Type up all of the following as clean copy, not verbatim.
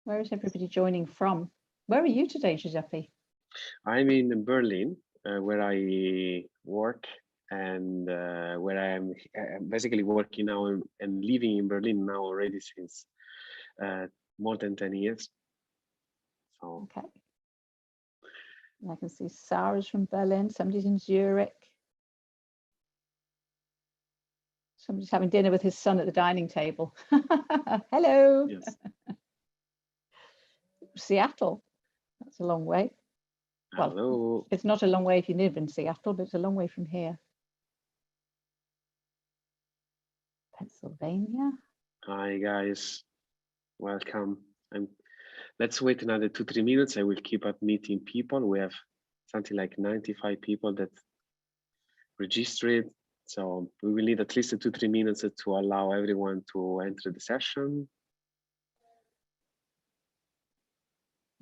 Where is everybody joining from? Where are you today, Giuseppe? I'm in Berlin, where I work and where I am basically working now and living in Berlin now already since more than 10 years. So. Okay. And I can see Sarah's from Berlin. Somebody's in Zurich. Somebody's having dinner with his son at the dining table. Hello. Yes. Seattle. That's a long way. Hello. Well, it's not a long way if you live in Seattle, but it's a long way from here. Pennsylvania. Hi guys, welcome. Let's wait another 2-3 minutes. I will keep up meeting people. We have something like 95 people that registered. So we will need at least 2-3 minutes to allow everyone to enter the session.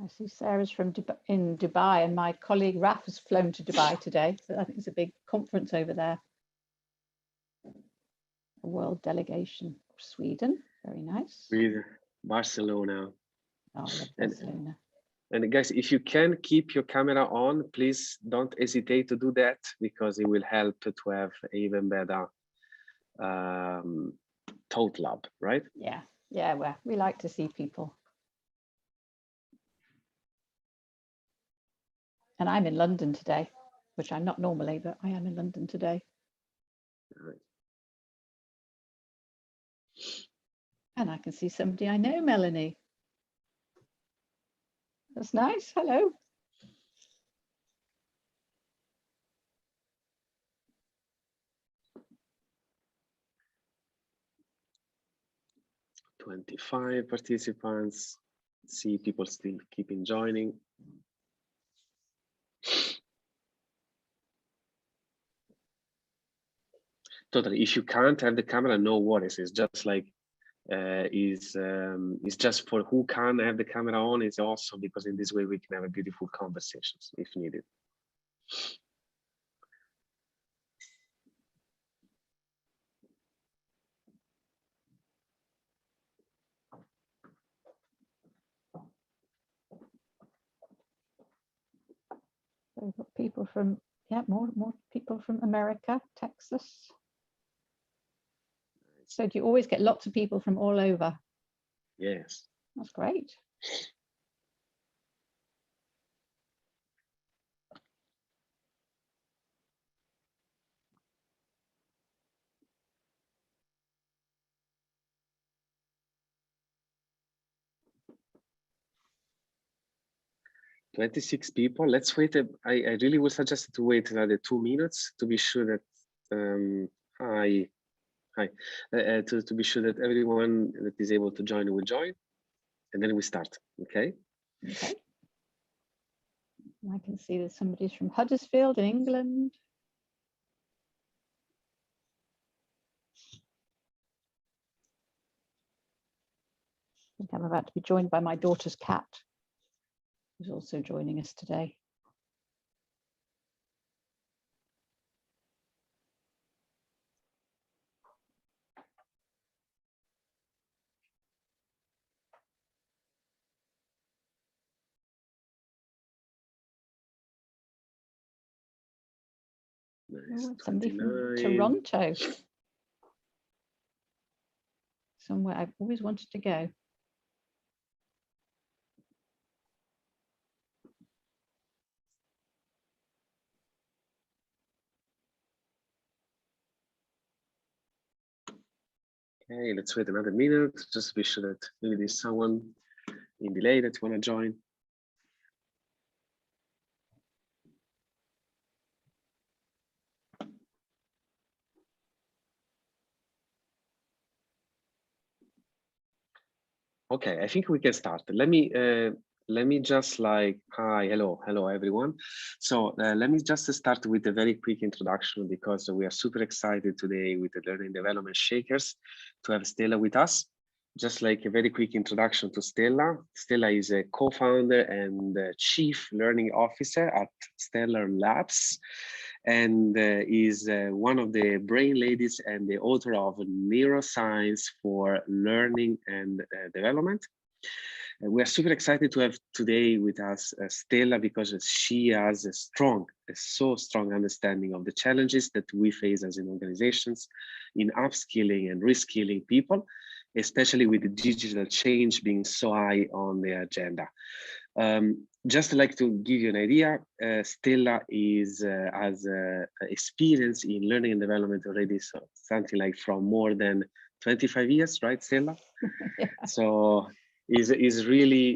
I see Sarah's from in Dubai, and my colleague Raf has flown to Dubai today. So I think it's a big conference over there. A world delegation of Sweden. Very nice. With Barcelona. Oh, I love Barcelona. And guys, if you can keep your camera on, please don't hesitate to do that, because it will help to have even better thought lab, right? Yeah, well, we like to see people. And I'm in London today, which I'm not normally, but I am in London today. Right. And I can see somebody I know, Melanie. That's nice. Hello. "25 participants." See people still keeping joining. Totally. If you can't have the camera, no worries. It's just like is just for who can have the camera on. Is also because in this way we can have a beautiful conversations if needed. So we've got people from, yeah, more people from America, Texas. So do you always get lots of people from all over? Yes. That's great. "26 people. Let's wait. I really would suggest to wait another 2 minutes to be sure that to be sure that everyone that is able to join will join, and then we start. Okay. Okay. I can see that somebody's from Huddersfield in England. I think I'm about to be joined by my daughter's cat, who's also joining us today. Nice. Oh, somebody from 29. Toronto. Somewhere I've always wanted to go. Okay, let's wait another minute just to be sure that maybe there's someone in delay that want to join. Okay, I think we can start. Let me just like, hi, hello everyone. So let me just start with a very quick introduction, because we are super excited today with the Learning Development Shakers to have Stella with us. Just like a very quick introduction to Stella. Stella is a co-founder and chief learning officer at Stellar Labs, and is one of the brain ladies and the author of Neuroscience for Learning and Development. We are super excited to have today with us Stella, because she has a so strong understanding of the challenges that we face as in organizations in upskilling and reskilling people, especially with the digital change being so high on the agenda. Just like to give you an idea, Stella has experience in learning and development already, so something like from more than 25 years, right, Stella? Yeah. So is really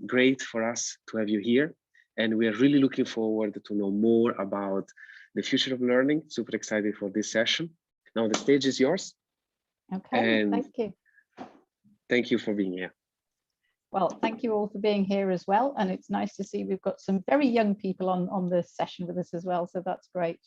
great for us to have you here, and we are really looking forward to know more about the future of learning. Super excited for this session. Now the stage is yours. Okay, And thank you. Thank you for being here. Well, thank you all for being here as well. And it's nice to see we've got some very young people on this session with us as well. So that's great.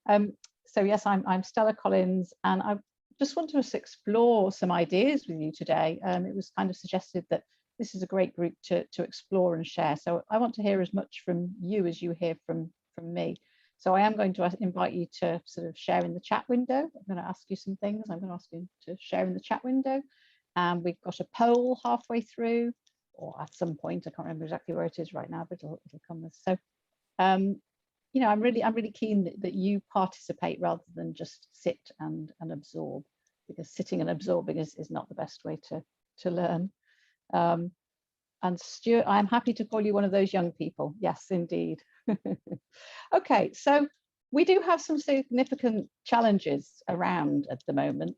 So yes, I'm Stella Collins, and I just wanted us to explore some ideas with you today. It was kind of suggested that this is a great group to explore and share. So I want to hear as much from you as you hear from me. So I am going to invite you to sort of share in the chat window. I'm going to ask you some things. I'm going to ask you to share in the chat window. And we've got a poll halfway through, or at some point. I can't remember exactly where it is right now, but it'll come. So, you know, I'm really keen that you participate rather than just sit and absorb, because sitting and absorbing is not the best way to learn. And Stuart, I'm happy to call you one of those young people. Yes, indeed. Okay, so we do have some significant challenges around at the moment,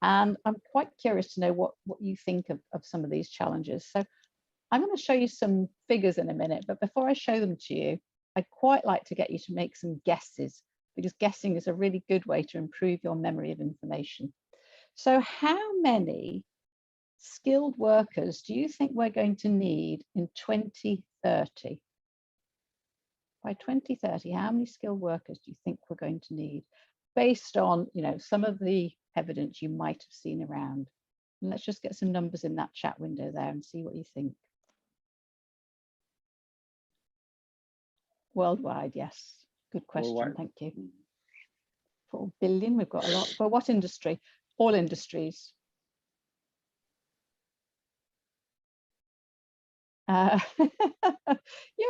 and I'm quite curious to know what you think of some of these challenges. So I'm going to show you some figures in a minute, but before I show them to you, I'd quite like to get you to make some guesses, because guessing is a really good way to improve your memory of information. So how many skilled workers do you think we're going to need in 2030? By 2030, how many skilled workers do you think we're going to need, based on, you know, some of the evidence you might have seen around? And let's just get some numbers in that chat window there and see what you think. Worldwide, yes. Good question. Worldwide. Thank you. 4 billion, we've got a lot. For what industry? All industries. You're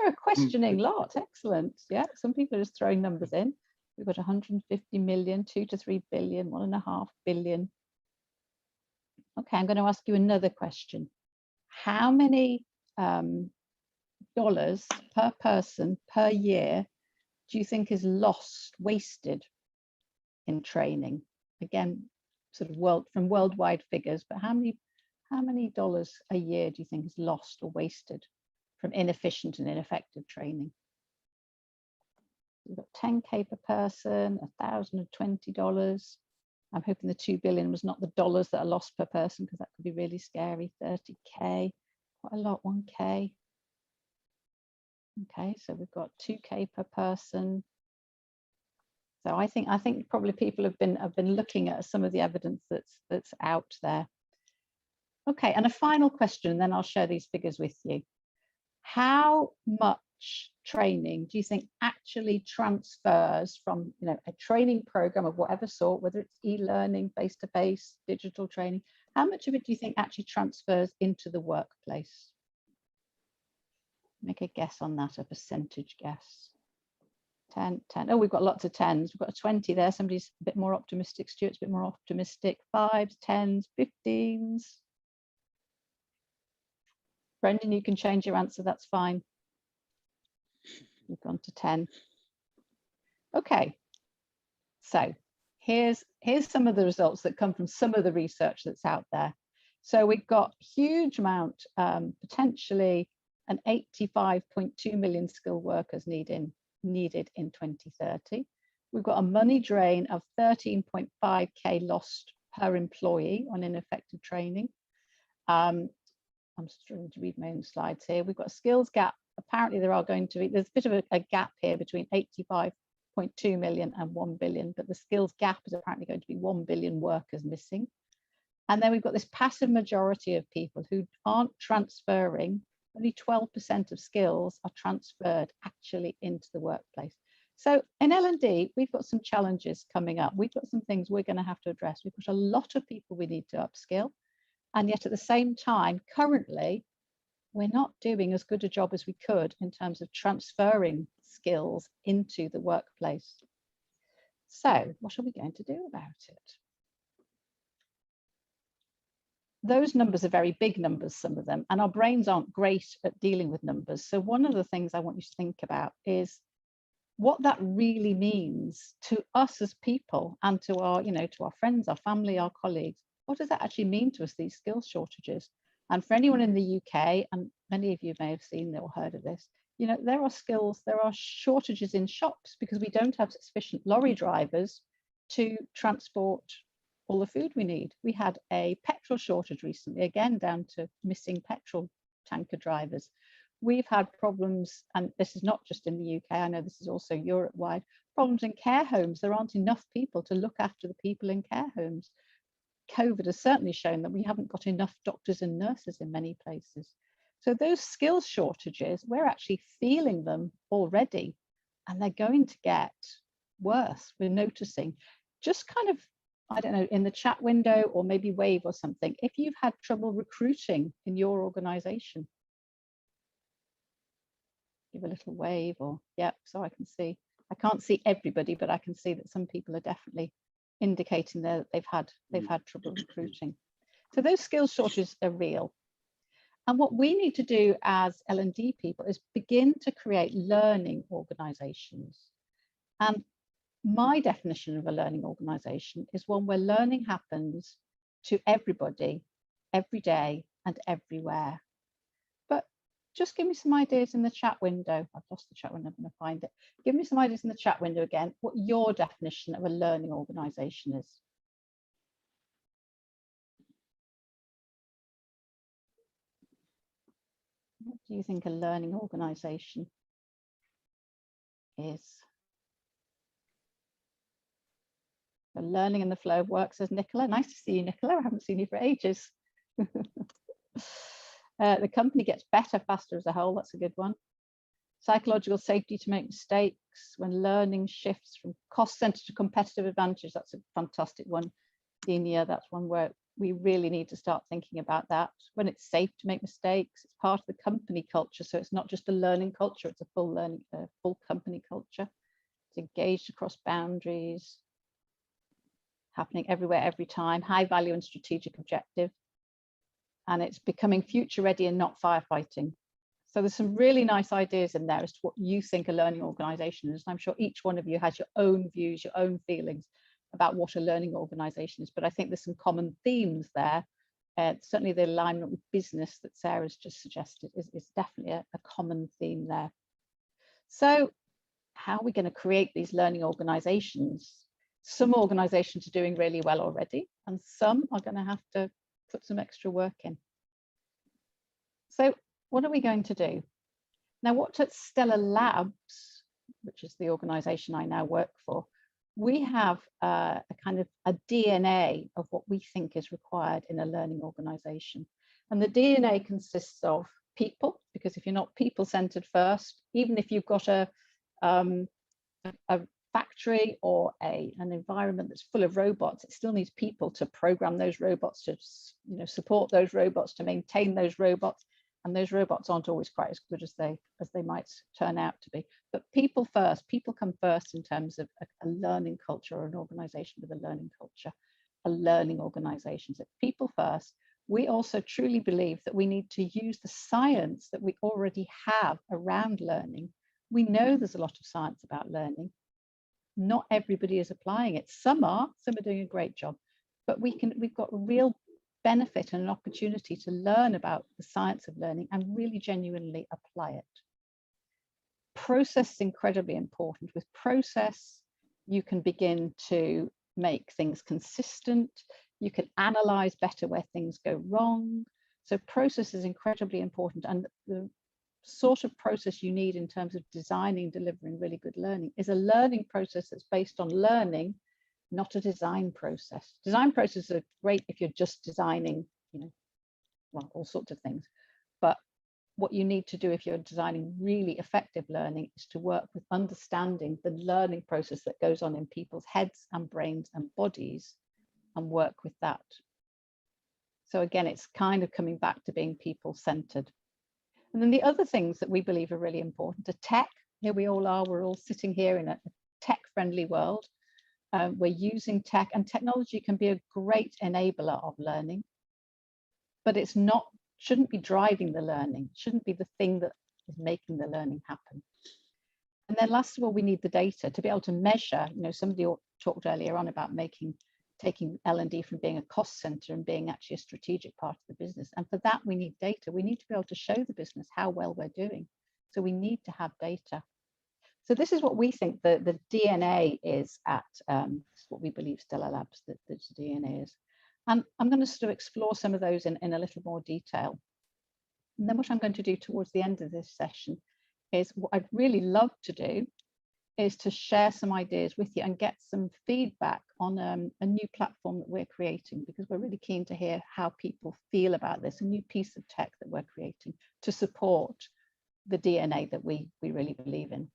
a questioning lot. Excellent. Yeah, some people are just throwing numbers in. We've got 150 million, 2 to 3 billion, 1.5 billion. Okay, I'm going to ask you another question. How many dollars per person per year do you think is lost, wasted in training? Again, sort of from worldwide figures, but how many dollars a year do you think is lost or wasted from inefficient and ineffective training? We've got 10K per person, $1,020. I'm hoping the 2 billion was not the dollars that are lost per person, because that could be really scary. 30K, quite a lot, 1K. Okay, so we've got 2K per person. So I think probably people have been looking at some of the evidence that's out there. Okay, and a final question, and then I'll share these figures with you. How much training do you think actually transfers from, you know, a training program of whatever sort, whether it's e-learning, face-to-face, digital training? How much of it do you think actually transfers into the workplace? Make a guess on that, a percentage guess. 10. Oh, we've got lots of 10s. We've got a 20 there. Somebody's a bit more optimistic. Stuart's a bit more optimistic. 5s, 10s, 15s. Brendan, you can change your answer. That's fine. We've gone to 10. Okay. So here's some of the results that come from some of the research that's out there. So we've got huge amount, potentially an 85.2 million skilled workers needed in 2030. We've got a money drain of 13.5K lost per employee on ineffective training. I'm struggling to read my own slides here. We've got a skills gap. Apparently there's a bit of a gap here between 85.2 million and 1 billion, but the skills gap is apparently going to be 1 billion workers missing. And then we've got this passive majority of people who aren't transferring. Only 12% of skills are transferred actually into the workplace. So in L&D, we've got some challenges coming up. We've got some things we're going to have to address. We've got a lot of people we need to upskill. And yet at the same time, currently, we're not doing as good a job as we could in terms of transferring skills into the workplace. So what are we going to do about it? Those numbers are very big numbers, some of them, and our brains aren't great at dealing with numbers. So one of the things I want you to think about is what that really means to us as people and to our, to our friends, our family, our colleagues. What does that actually mean to us, these skills shortages? And for anyone in the UK, and many of you may have seen or heard of this, there are shortages in shops because we don't have sufficient lorry drivers to transport all the food we need. We had a petrol shortage recently, again, down to missing petrol tanker drivers. We've had problems, and this is not just in the UK, I know this is also Europe-wide, problems in care homes. There aren't enough people to look after the people in care homes. COVID has certainly shown that we haven't got enough doctors and nurses in many places. So those skills shortages, we're actually feeling them already, and they're going to get worse. We're noticing. Just kind of, I don't know, in the chat window or maybe wave or something, if you've had trouble recruiting in your organization. Give a little wave, or yeah, so I can see. I can't see everybody, but I can see that some people are definitely indicating there that they've had trouble recruiting. So those skills shortages are real. And what we need to do as L&D people is begin to create learning organizations. And my definition of a learning organization is one where learning happens to everybody, every day and everywhere. But just give me some ideas in the chat window. I've lost the chat window, I'm going to find it. Give me some ideas in the chat window again, what your definition of a learning organization is. What do you think a learning organization is? The learning in the flow of work, says Nicola. Nice to see you, Nicola. I haven't seen you for ages. The company gets better faster as a whole. That's a good one. Psychological safety to make mistakes. When learning shifts from cost center to competitive advantage. That's a fantastic one. Denia, that's one where we really need to start thinking about that. When it's safe to make mistakes, it's part of the company culture. So it's not just a learning culture, it's a full learning, full company culture. It's engaged across boundaries, happening everywhere, every time, high value and strategic objective. And it's becoming future ready and not firefighting. So there's some really nice ideas in there as to what you think a learning organization is. And I'm sure each one of you has your own views, your own feelings about what a learning organization is. But I think there's some common themes there. Certainly the alignment with business that Sarah's just suggested is definitely a common theme there. So how are we going to create these learning organizations? Some organizations are doing really well already, and some are going to have to put some extra work in. So what are we going to do? Now, what at Stella Labs, which is the organization I now work for, we have a kind of a DNA of what we think is required in a learning organization. And the DNA consists of people, because if you're not people-centered first, even if you've got a factory or an environment that's full of robots, it still needs people to program those robots, to support those robots, to maintain those robots. And those robots aren't always quite as good as they might turn out to be. But people first, people come first in terms of a learning culture, or an organization with a learning culture, a learning organization. So people first. We also truly believe that we need to use the science that we already have around learning. We know there's a lot of science about learning. Not everybody is applying it. Some are doing a great job, but we've got a real benefit and an opportunity to learn about the science of learning and really genuinely apply it. Process is incredibly important. With process, you can begin to make things consistent. You can analyze better where things go wrong. So process is incredibly important, and the sort of process you need in terms of designing, delivering really good learning is a learning process that's based on learning, not a design process. Design processes are great if you're just designing, well, all sorts of things. But what you need to do if you're designing really effective learning is to work with understanding the learning process that goes on in people's heads and brains and bodies, and work with that. So again, it's kind of coming back to being people-centered. And then the other things that we believe are really important are tech. Here we all are, we're all sitting here in a tech-friendly world. We're using tech, and technology can be a great enabler of learning, but it's not, shouldn't be driving the learning, shouldn't be the thing that is making the learning happen. And then last of all, we need the data to be able to measure. You know, somebody talked earlier on about taking L&D from being a cost center and being actually a strategic part of the business. And for that, we need data. We need to be able to show the business how well we're doing. So we need to have data. So this is what we think the DNA is at, what we believe Stella Labs, that the DNA is. And I'm going to sort of explore some of those in a little more detail. And then what I'm going to do towards the end of this session is what I'd really love to do is to share some ideas with you and get some feedback on a new platform that we're creating, because we're really keen to hear how people feel about this, a new piece of tech that we're creating to support the DNA that we really believe in.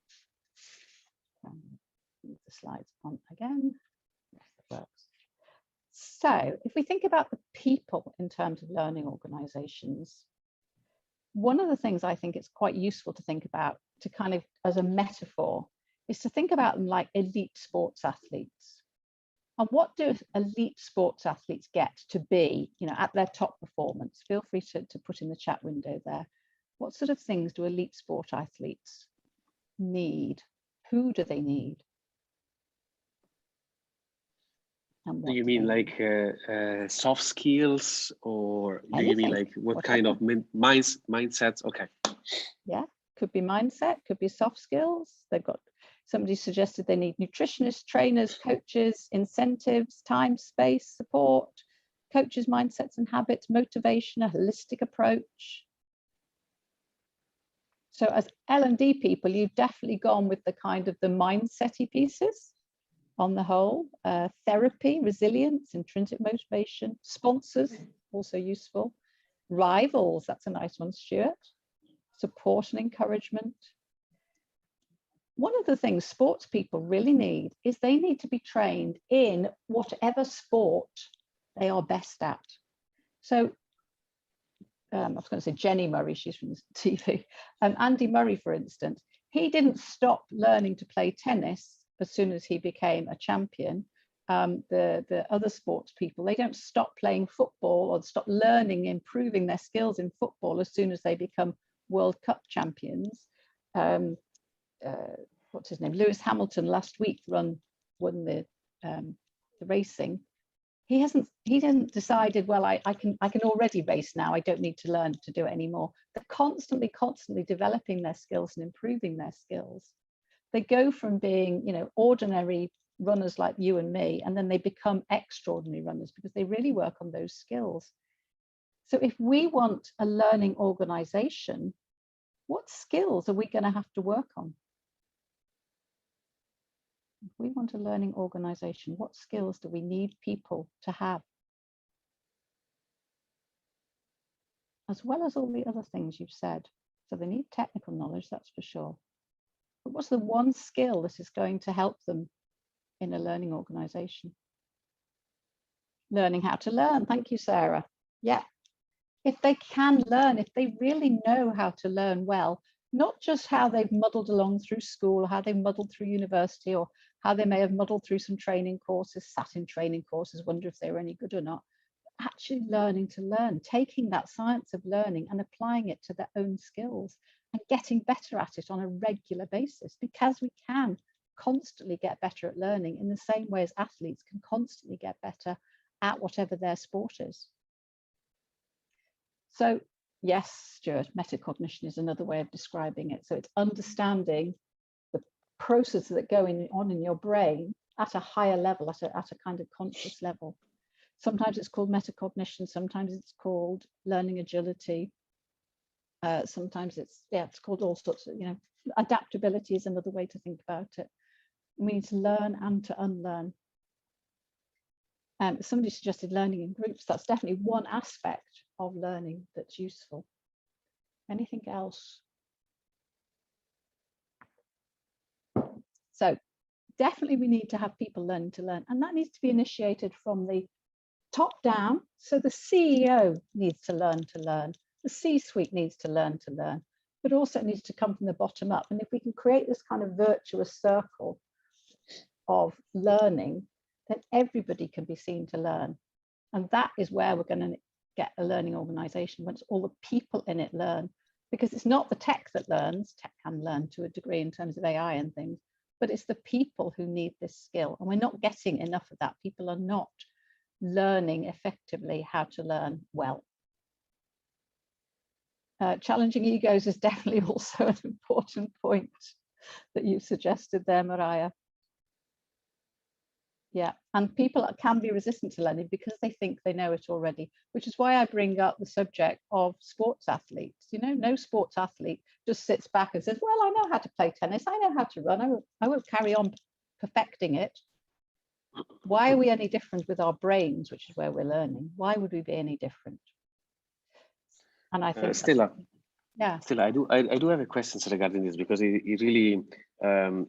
Move the slides on again. Yes, that works. So if we think about the people in terms of learning organizations, one of the things I think it's quite useful to think about, to kind of as a metaphor, is to think about them like elite sports athletes. And what do elite sports athletes get to be, you know, at their top performance? Feel free to put in the chat window there. What sort of things do elite sport athletes need? Who do they need? Do you mean like soft skills, or do anything, you mean like what whatever. kind of mindsets? Okay. Yeah, could be mindset, could be soft skills. They've got, somebody suggested they need nutritionists, trainers, coaches, incentives, time, space, support, coaches, mindsets and habits, motivation, a holistic approach. So as L&D people, you've definitely gone with the kind of the mindset-y pieces on the whole. Therapy, resilience, intrinsic motivation, sponsors, also useful. Rivals, that's a nice one, Stuart. Support and encouragement. One of the things sports people really need is they need to be trained in whatever sport they are best at. So I was going to say Jenny Murray, she's from the TV. Andy Murray, for instance, he didn't stop learning to play tennis as soon as he became a champion. The other sports people, they don't stop playing football or stop learning, improving their skills in football as soon as they become World Cup champions. What's his name? Lewis Hamilton last week won the racing. He hasn't decided, well, I can already race now, I don't need to learn to do it anymore. They're constantly developing their skills and improving their skills. They go from being, you know, ordinary runners like you and me, and then they become extraordinary runners because they really work on those skills. So if we want a learning organization, what skills are we going to have to work on? If we want a learning organization, what skills do we need people to have? As well as all the other things you've said. So they need technical knowledge, that's for sure. But what's the one skill that is going to help them in a learning organization? Learning how to learn. Thank you, Sarah. Yeah. If they can learn, if they really know how to learn well, not just how they've muddled along through school, how they've muddled through university, or how they may have muddled through some training courses, sat in training courses, wonder if they were any good or not. Actually learning to learn, taking that science of learning and applying it to their own skills and getting better at it on a regular basis, because we can constantly get better at learning in the same way as athletes can constantly get better at whatever their sport is. So yes, Stuart, metacognition is another way of describing it. So it's understanding the processes that go on in your brain at a higher level, at a kind of conscious level. Sometimes it's called metacognition, sometimes it's called learning agility. Sometimes it's called all sorts of, you know, adaptability is another way to think about it. We need to learn and to unlearn. Somebody suggested learning in groups. That's definitely one aspect of learning that's useful. Anything else? So definitely we need to have people learning to learn, and that needs to be initiated from the top down. So the CEO needs to learn. The C-suite needs to learn. but also it needs to come from the bottom up. And if we can create this kind of virtuous circle of learning, then everybody can be seen to learn. And that is where we're going to get a learning organization, once all the people in it learn, because it's not the tech that learns. Tech can learn to a degree in terms of AI and things, but it's the people who need this skill. And we're not getting enough of that. People are not learning effectively how to learn well. Challenging egos is definitely also an important point that you suggested there, Mariah. Yeah, and people can be resistant to learning because they think they know it already, which is why I bring up the subject of sports athletes. You know, no sports athlete just sits back and says, well, I know how to play tennis, I know how to run, I will carry on perfecting it. Why are we any different with our brains, which is where we're learning? Why would we be any different? And I think Stella, yeah. Stella, I do have a question regarding this, because it really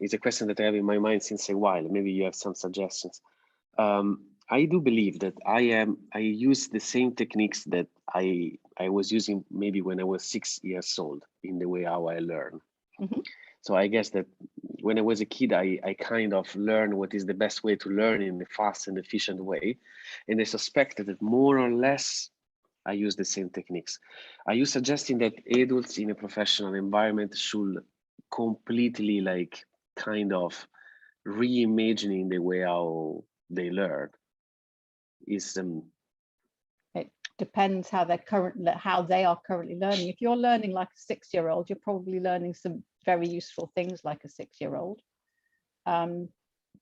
is a question that I have in my mind since a while. Maybe you have some suggestions. I do believe that I use the same techniques that I was using maybe when I was 6 years old in the way how I learn. Mm-hmm. So I guess that when I was a kid, I kind of learned what is the best way to learn in a fast and efficient way. And I suspected that more or less I use the same techniques. Are you suggesting that adults in a professional environment should completely like kind of reimagining the way how they learn? It depends how they are currently learning. If you're learning like a 6-year-old, you're probably learning some very useful things like a 6-year-old.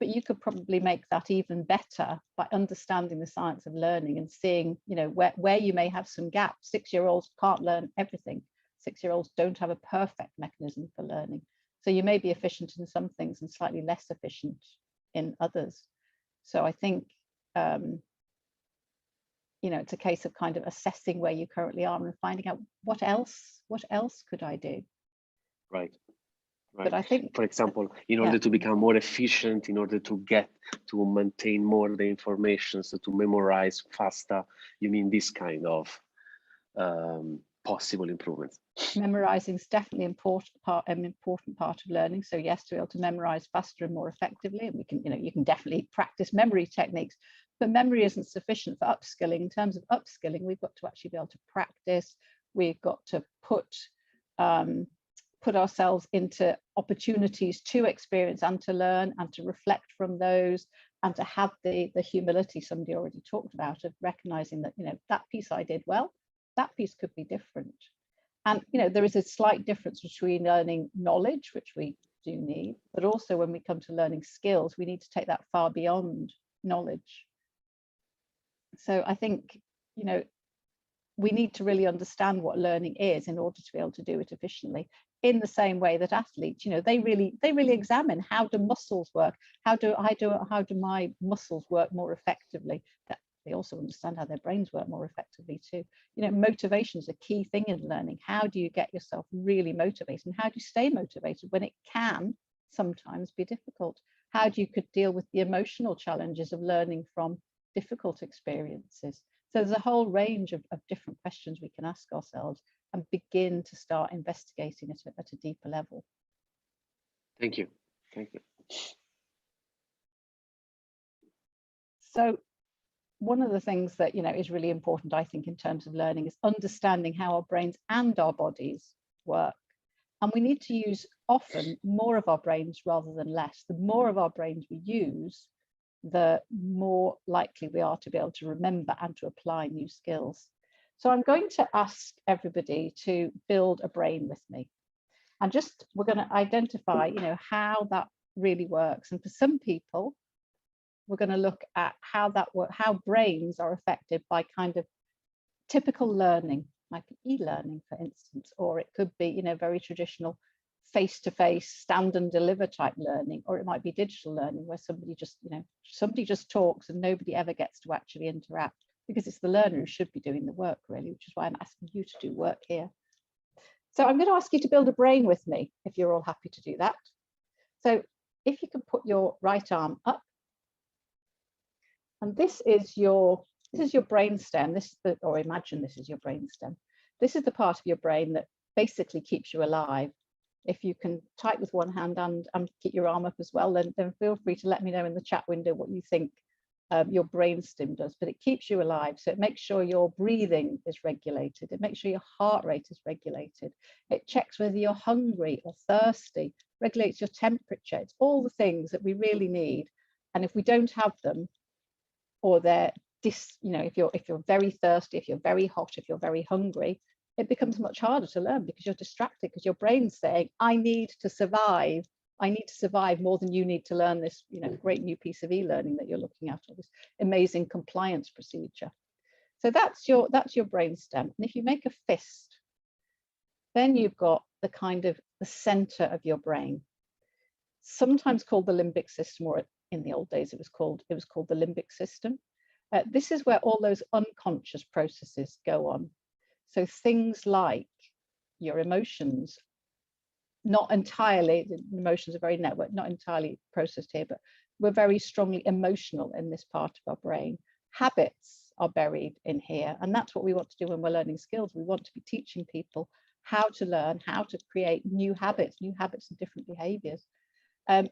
But you could probably make that even better by understanding the science of learning and seeing, you know, where you may have some gaps. 6-year-olds can't learn everything. 6-year-olds don't have a perfect mechanism for learning. So you may be efficient in some things and slightly less efficient in others. So I think, you know, it's a case of kind of assessing where you currently are and finding out what else could I do? Right. Right. But I think, for example, in order to become more efficient, in order to maintain more the information, so to memorize faster, you mean this kind of possible improvements? Memorizing is definitely an important part of learning. So yes, to be able to memorize faster and more effectively, and we can, you know, you can definitely practice memory techniques, but memory isn't sufficient for upskilling. In terms of upskilling, we've got to actually be able to practice. We've got to put ourselves into opportunities to experience and to learn and to reflect from those, and to have the humility somebody already talked about of recognizing that, you know, that piece I did well, that piece could be different. And, you know, there is a slight difference between learning knowledge, which we do need, but also when we come to learning skills, we need to take that far beyond knowledge. So I think, you know, we need to really understand what learning is in order to be able to do it efficiently, in the same way that athletes, you know, they really examine, how do muscles work? How do my muscles work more effectively? They also understand how their brains work more effectively too. You know, motivation is a key thing in learning. How do you get yourself really motivated, and how do you stay motivated when it can sometimes be difficult? How do you deal with the emotional challenges of learning from difficult experiences? So there's a whole range of different questions we can ask ourselves and begin to start investigating it at a deeper level. Thank you. Thank you. So one of the things that, you know, is really important, I think, in terms of learning is understanding how our brains and our bodies work. And we need to use often more of our brains rather than less. The more of our brains we use, the more likely we are to be able to remember and to apply new skills. So I'm going to ask everybody to build a brain with me. And we're going to identify, you know, how that really works. And for some people, we're going to look at how brains are affected by kind of typical learning, like e-learning, for instance, or it could be, you know, very traditional face-to-face stand and deliver type learning, or it might be digital learning where somebody just talks and nobody ever gets to actually interact, because it's the learner who should be doing the work, really, which is why I'm asking you to do work here. So I'm going to ask you to build a brain with me, if you're all happy to do that. So if you can put your right arm up, and this is your brainstem. Or imagine this is your brainstem. This is the part of your brain that basically keeps you alive. If you can type with one hand and keep your arm up as well, then feel free to let me know in the chat window what you think your brainstem does. But it keeps you alive. So it makes sure your breathing is regulated. It makes sure your heart rate is regulated. It checks whether you're hungry or thirsty, regulates your temperature. It's all the things that we really need. And if we don't have them, or they're if you're very thirsty, if you're very hot, if you're very hungry, it becomes much harder to learn because you're distracted, because your brain's saying, I need to survive. I need to survive more than you need to learn this, great new piece of e-learning that you're looking at, or this amazing compliance procedure. So that's your brainstem. And if you make a fist, then you've got the kind of the center of your brain, sometimes called the limbic system, or in the old days it was called the limbic system. This is where all those unconscious processes go on. So things like your emotions, not entirely, the emotions are very networked, not entirely processed here, but we're very strongly emotional in this part of our brain. Habits are buried in here, and that's what we want to do when we're learning skills. We want to be teaching people how to learn, how to create new habits and different behaviors.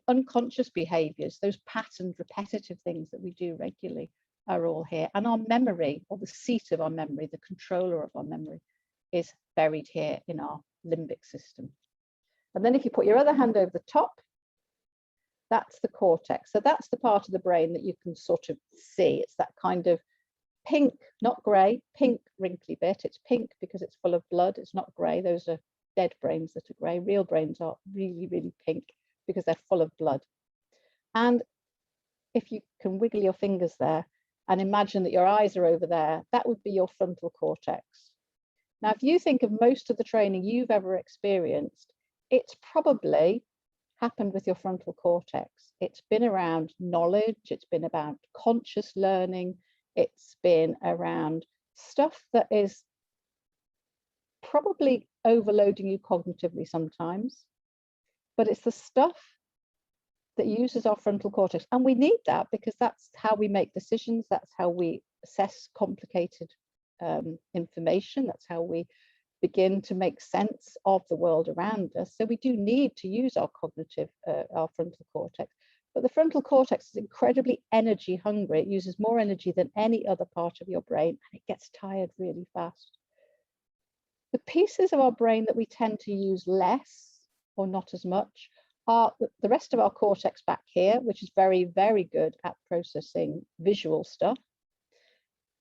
Unconscious behaviors, those patterned, repetitive things that we do regularly, are all here. And our memory, or the seat of our memory, the controller of our memory, is buried here in our limbic system. And then if you put your other hand over the top, that's the cortex. So that's the part of the brain that you can sort of see. It's that kind of pink, not grey, pink wrinkly bit. It's pink because it's full of blood. It's not grey. Those are dead brains that are grey. Real brains are really, really pink because they're full of blood. And if you can wiggle your fingers there and imagine that your eyes are over there, that would be your frontal cortex. Now, if you think of most of the training you've ever experienced, it's probably happened with your frontal cortex. It's been around knowledge, it's been about conscious learning, it's been around stuff that is probably overloading you cognitively sometimes, but it's the stuff that uses our frontal cortex. And we need that because that's how we make decisions, that's how we assess complicated information, that's how we begin to make sense of the world around us. So we do need to use our our frontal cortex. But the frontal cortex is incredibly energy hungry. It uses more energy than any other part of your brain, and it gets tired really fast. The pieces of our brain that we tend to use less or not as much are the rest of our cortex back here, which is very, very good at processing visual stuff.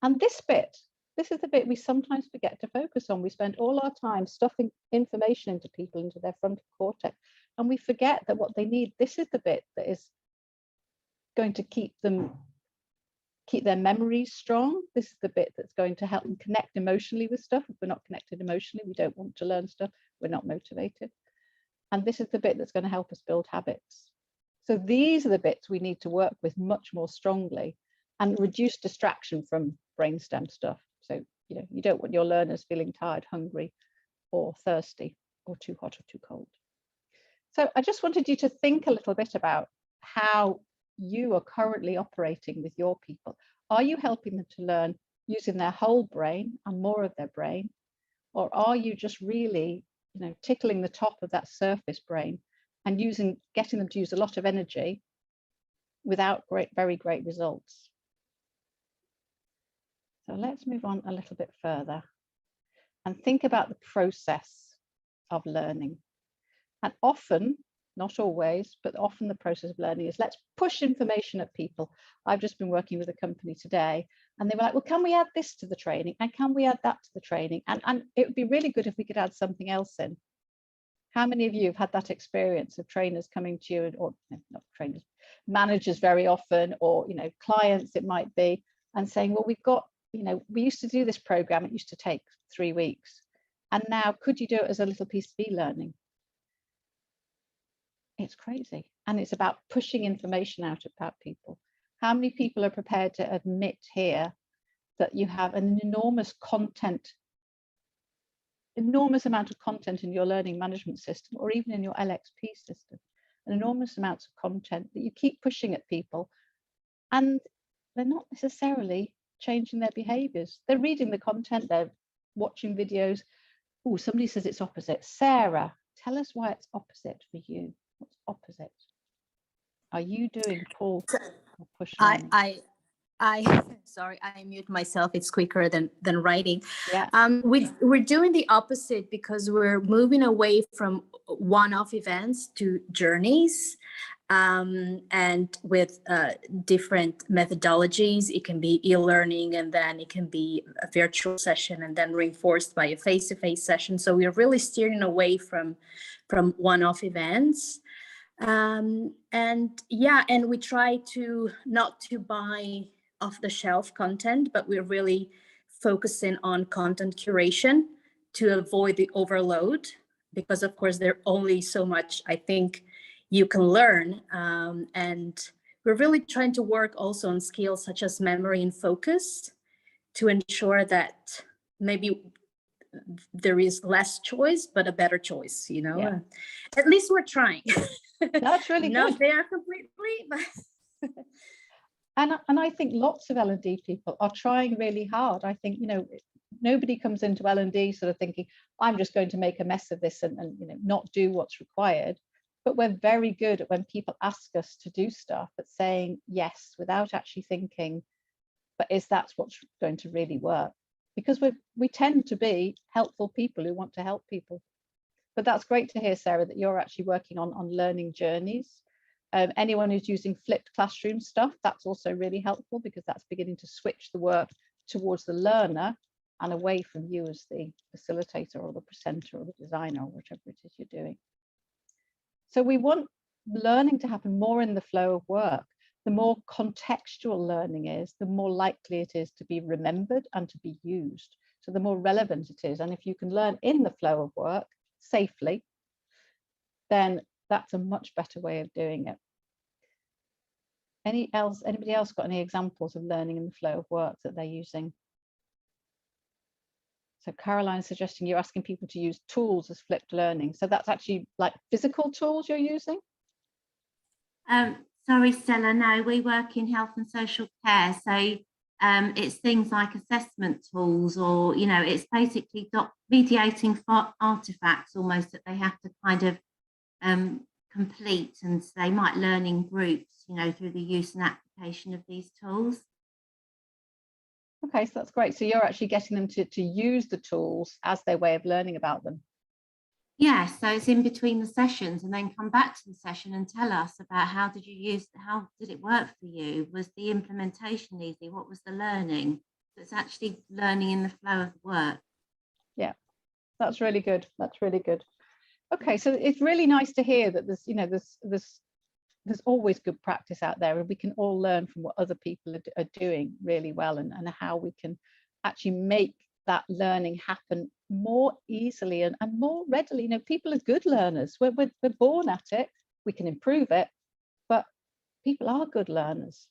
And this bit, this is the bit we sometimes forget to focus on. We spend all our time stuffing information into people, into their frontal cortex, and we forget that what they need, this is the bit that is going to keep their memories strong. This is the bit that's going to help them connect emotionally with stuff. If we're not connected emotionally, we don't want to learn stuff, we're not motivated. And this is the bit that's going to help us build habits. So these are the bits we need to work with much more strongly and reduce distraction from brainstem stuff. So, you don't want your learners feeling tired, hungry, or thirsty, or too hot or too cold. So I just wanted you to think a little bit about how you are currently operating with your people. Are you helping them to learn using their whole brain and more of their brain? Or are you just really, tickling the top of that surface brain and getting them to use a lot of energy without very great results? So let's move on a little bit further and think about the process of learning. And often, not always, but often the process of learning is let's push information at people. I've just been working with a company today and they were like, well, can we add this to the training? And can we add that to the training? And it would be really good if we could add something else in. How many of you have had that experience of trainers coming to you, or not trainers, managers very often, or clients it might be, and saying, well, we've got, we used to do this program, it used to take 3 weeks. And now could you do it as a little piece of e-learning? It's crazy. And it's about pushing information out about people. How many people are prepared to admit here that you have an enormous amount of content in your learning management system, or even in your LXP system, an enormous amounts of content that you keep pushing at people, and they're not necessarily changing their behaviors. They're reading the content, they're watching videos, Oh, somebody says it's opposite. Sarah, tell us why it's opposite for you. What's opposite? Are you doing pull or push learning? I sorry, I mute myself. It's quicker than writing. Yeah. We're doing the opposite because we're moving away from one-off events to journeys, and with different methodologies. It can be e-learning, and then it can be a virtual session, and then reinforced by a face-to-face session. So we're really steering away from one-off events. And we try to not to buy off-the-shelf content, but we're really focusing on content curation to avoid the overload, because of course there's only so much I think you can learn, and we're really trying to work also on skills such as memory and focus to ensure that maybe there is less choice but a better choice, you know. Yeah. At least we're trying. That's really Not good. there completely, but and I think lots of L&D people are trying really hard. I think, you know, nobody comes into L&D sort of thinking, I'm just going to make a mess of this and you know, not do what's required. But we're very good at when people ask us to do stuff, at saying yes without actually thinking, but is that what's going to really work? Because we tend to be helpful people who want to help people. But that's great to hear, Sarah, that you're actually working on learning journeys. Anyone who's using flipped classroom stuff, that's also really helpful, because that's beginning to switch the work towards the learner and away from you as the facilitator or the presenter or the designer or whatever it is you're doing. So we want learning to happen more in the flow of work. The more contextual learning is, the more likely it is to be remembered and to be used. So the more relevant it is. And if you can learn in the flow of work safely, then that's a much better way of doing it. Anybody else got any examples of learning in the flow of work that they're using? So Caroline's suggesting you're asking people to use tools as flipped learning. So that's actually like physical tools you're using? Sorry, Stella, no, we work in health and social care. So it's things like assessment tools, or, you know, it's basically mediating artifacts almost that they have to kind of complete, and so they might learn in groups, you know, through the use and application of these tools. Okay, so that's great. So you're actually getting them to use the tools as their way of learning about them. Yeah, so it's in between the sessions, and then come back to the session and tell us about how did it work for you? Was the implementation easy? What was the learning? So it's actually learning in the flow of the work. Yeah, that's really good. That's really good. Okay, so it's really nice to hear that there's, you know, there's always good practice out there, and we can all learn from what other people are doing really well, and how we can actually make that learning happen more easily and more readily. You know, people are good learners. We're born at it. We can improve it, but people are good learners.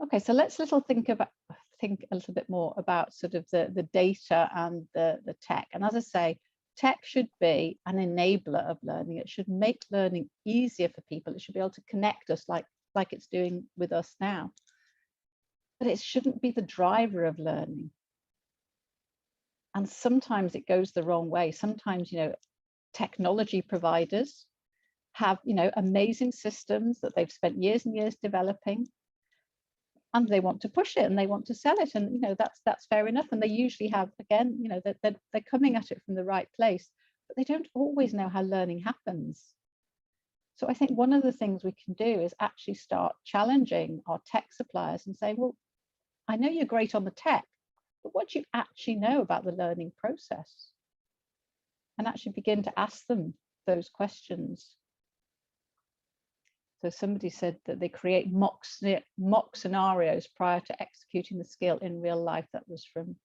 Okay, so let's think a little bit more about sort of the data and the tech. And as I say, tech should be an enabler of learning. It should make learning easier for people. It should be able to connect us like it's doing with us now. But it shouldn't be the driver of learning. And sometimes it goes the wrong way. Sometimes, you know, technology providers have, you know, amazing systems that they've spent years and years developing, and they want to push it and they want to sell it, and you know, that's fair enough. And they usually have, again, you know, they're coming at it from the right place, but they don't always know how learning happens. So I think one of the things we can do is actually start challenging our tech suppliers and say, well, I know you're great on the tech, but what do you actually know about the learning process? And actually begin to ask them those questions. So somebody said that they create mock scenarios prior to executing the skill in real life. That was from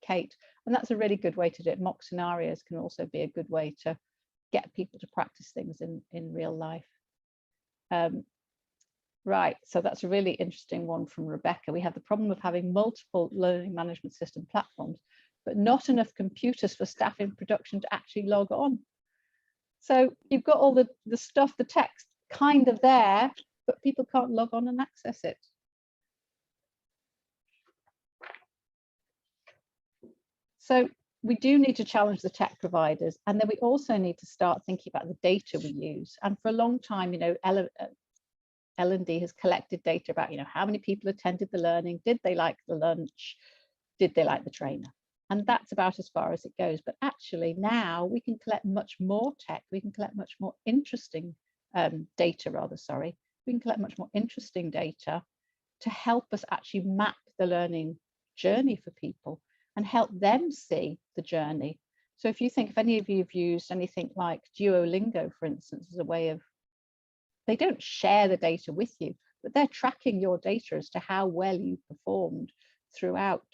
Kate. And that's a really good way to do it. Mock scenarios can also be a good way to get people to practice things in real life. Right, so that's a really interesting one from Rebecca. We have the problem of having multiple learning management system platforms, but not enough computers for staff in production to actually log on. So you've got all the stuff, the text kind of there, but people can't log on and access it. So we do need to challenge the tech providers, and then we also need to start thinking about the data we use. And for a long time, you know, L&D has collected data about, you know, how many people attended the learning, did they like the lunch, did they like the trainer? And that's about as far as it goes. But actually now we can collect much more tech, we can collect much more interesting data rather, sorry. We can collect much more interesting data to help us actually map the learning journey for people and help them see the journey. So if you think, if any of you have used anything like Duolingo, for instance, as a way of, they don't share the data with you, but they're tracking your data as to how well you performed throughout,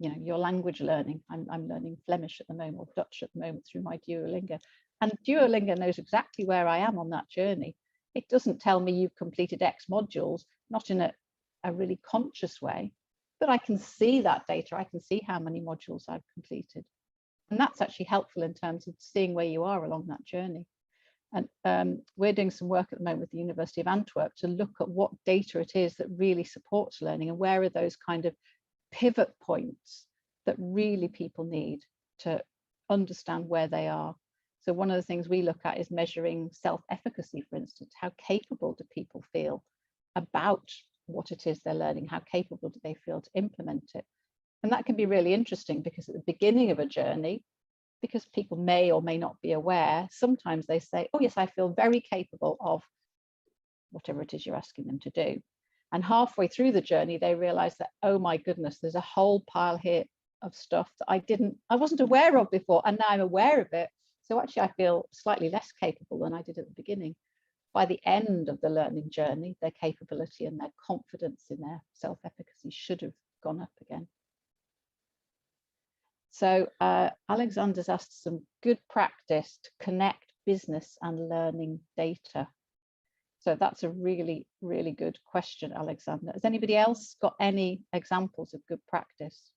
you know, your language learning. I'm learning Flemish at the moment, or Dutch at the moment, through my Duolingo. And Duolingo knows exactly where I am on that journey. It doesn't tell me you've completed X modules, not in a really conscious way, but I can see that data. I can see how many modules I've completed. And that's actually helpful in terms of seeing where you are along that journey. And we're doing some work at the moment with the University of Antwerp to look at what data it is that really supports learning, and where are those kind of pivot points that really people need to understand where they are. So one of the things we look at is measuring self-efficacy, for instance. How capable do people feel about what it is they're learning? How capable do they feel to implement it? And that can be really interesting, because at the beginning of a journey, because people may or may not be aware, sometimes they say, oh yes, I feel very capable of whatever it is you're asking them to do. And halfway through the journey, they realize that, oh my goodness, there's a whole pile here of stuff that I wasn't aware of before, and now I'm aware of it. So actually I feel slightly less capable than I did at the beginning. By the end of the learning journey, their capability and their confidence in their self-efficacy should have gone up again. So Alexander's asked some good practice to connect business and learning data. So that's a really, really good question, Alexander. Has anybody else got any examples of good practice?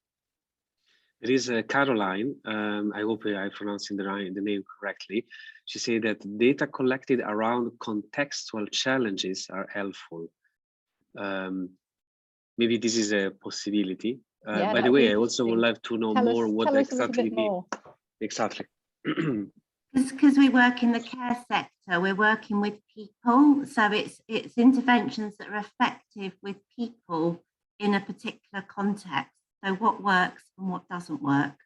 There is Caroline, I hope I'm pronouncing the name correctly. She said that data collected around contextual challenges are helpful. Maybe this is a possibility. Yeah, by the way, I also would like to know more what exactly means. Exactly. Because we work in the care sector, we're working with people, so it's interventions that are effective with people in a particular context. So what works and what doesn't work,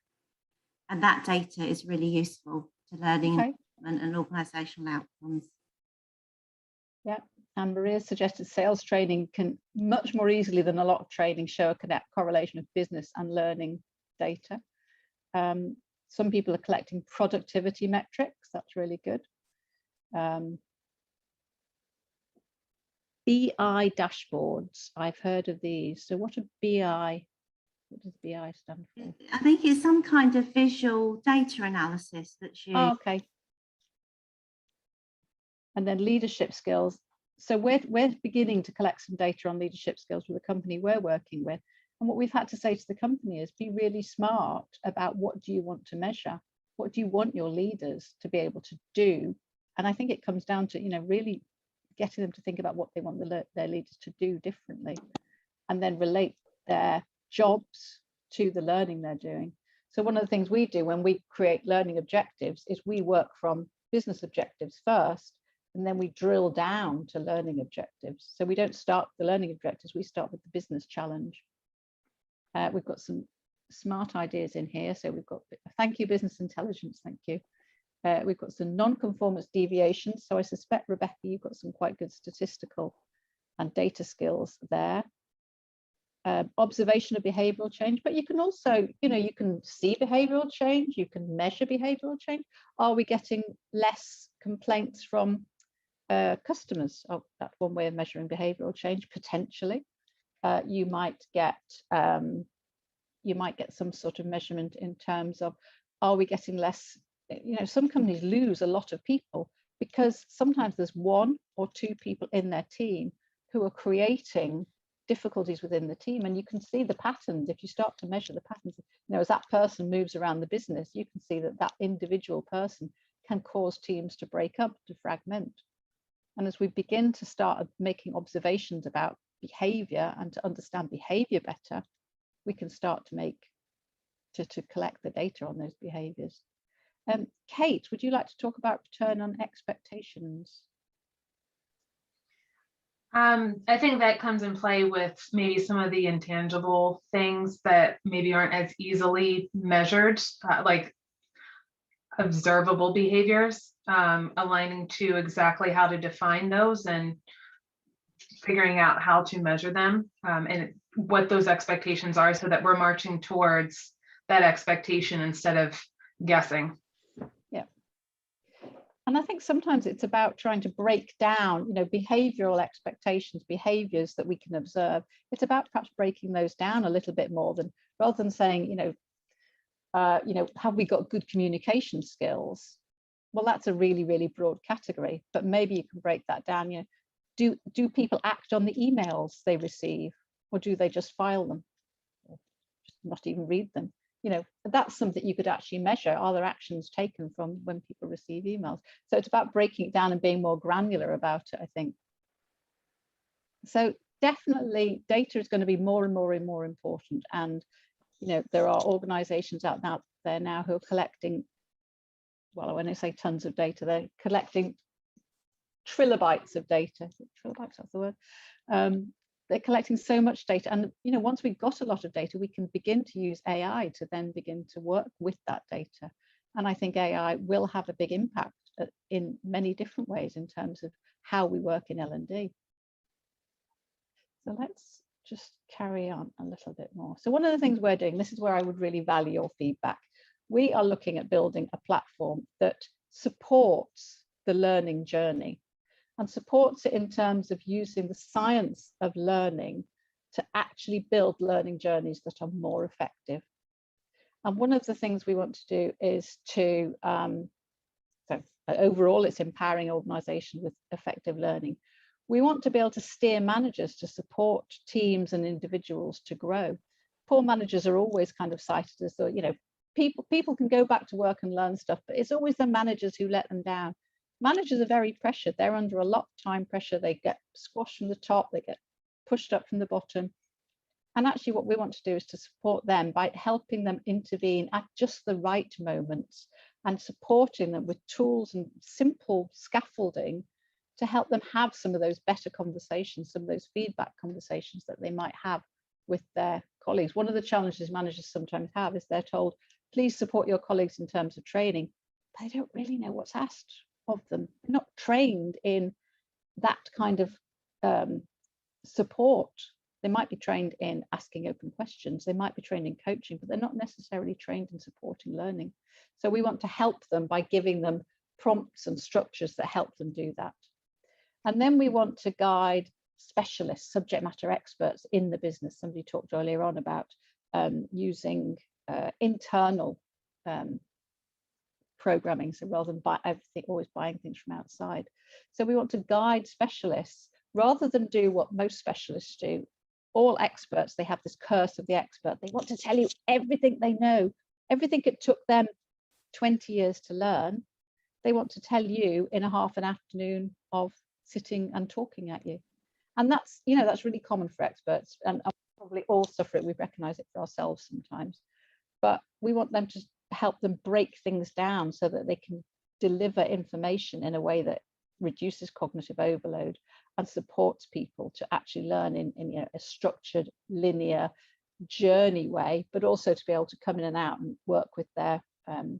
and that data is really useful to learning and organisational outcomes. Yeah, and Maria suggested sales training can much more easily than a lot of training show a correlation of business and learning data. Some people are collecting productivity metrics. That's really good. BI dashboards. I've heard of these. So what are BI? What does BI stand for? I think it's some kind of visual data analysis that's used. Oh, okay. And then leadership skills. So we're beginning to collect some data on leadership skills with the company we're working with. And what we've had to say to the company is be really smart about what do you want to measure? What do you want your leaders to be able to do? And I think it comes down to, you know, really getting them to think about what they want their leaders to do differently, and then relate their jobs to the learning they're doing. So one of the things we do when we create learning objectives is we work from business objectives first, and then we drill down to learning objectives. So we don't start the learning objectives, we start with the business challenge. We've got some smart ideas in here. So we've got, thank you, business intelligence, thank you. We've got some non-conformance deviations. So I suspect, Rebecca, you've got some quite good statistical and data skills there. Observation of behavioral change, but you can also, you know, you can see behavioral change, you can measure behavioral change. Are we getting less complaints from customers? Oh, that's one way of measuring behavioral change, potentially. You might get some sort of measurement in terms of, are we getting less, you know, some companies lose a lot of people because sometimes there's one or two people in their team who are creating difficulties within the team, and you can see the patterns. If you start to measure the patterns, you know, as that person moves around the business, you can see that that individual person can cause teams to break up, to fragment. And as we begin to start making observations about behavior and to understand behavior better, we can start to make to collect the data on those behaviors. Kate, would you like to talk about return on expectations? I think that comes in play with maybe some of the intangible things that maybe aren't as easily measured, like observable behaviors, aligning to exactly how to define those and figuring out how to measure them, and what those expectations are, so that we're marching towards that expectation instead of guessing. Yeah. And I think sometimes it's about trying to break down, behavioral expectations, behaviors that we can observe. It's about perhaps breaking those down a little bit more rather than saying, have we got good communication skills? Well, that's a really, really broad category, but maybe you can break that down. Do people act on the emails they receive, or do they just file them, or just not even read them? That's something you could actually measure. Are there actions taken from when people receive emails? So it's about breaking it down and being more granular about it, I think. So definitely data is going to be more and more and more important. And, there are organizations out there now who are collecting, well, when I say tons of data, they're collecting trilobytes of data. Trilobytes, that's the word. They're collecting so much data, and once we've got a lot of data, we can begin to use AI to then begin to work with that data. And I think AI will have a big impact in many different ways in terms of how we work in L&D. So let's just carry on a little bit more. So one of the things we're doing, this is where I would really value your feedback. We are looking at building a platform that supports the learning journey, and supports it in terms of using the science of learning to actually build learning journeys that are more effective. And one of the things we want to do is to, so overall, it's empowering organizations with effective learning. We want to be able to steer managers to support teams and individuals to grow. Poor managers are always kind of cited as though, people can go back to work and learn stuff, but it's always the managers who let them down. Managers are very pressured. They're under a lot of time pressure. They get squashed from the top, they get pushed up from the bottom. And actually what we want to do is to support them by helping them intervene at just the right moments and supporting them with tools and simple scaffolding to help them have some of those better conversations, some of those feedback conversations that they might have with their colleagues. One of the challenges managers sometimes have is they're told, please support your colleagues in terms of training. They don't really know what's asked of them. They're not trained in that kind of support. They might be trained in asking open questions. They might be trained in coaching, but they're not necessarily trained in supporting learning. So we want to help them by giving them prompts and structures that help them do that. And then we want to guide specialists, subject matter experts in the business. Somebody talked earlier on about using internal programming, so rather than always buying things from outside. So we want to guide specialists rather than do what most specialists do. All experts, they have this curse of the expert. They want to tell you everything they know, everything it took them 20 years to learn. They want to tell you in a half an afternoon of sitting and talking at you. And that's, that's really common for experts, and probably all suffer it. We recognize it for ourselves sometimes, but we want them to help them break things down so that they can deliver information in a way that reduces cognitive overload and supports people to actually learn in a structured, linear journey way, but also to be able to come in and out and work with their kind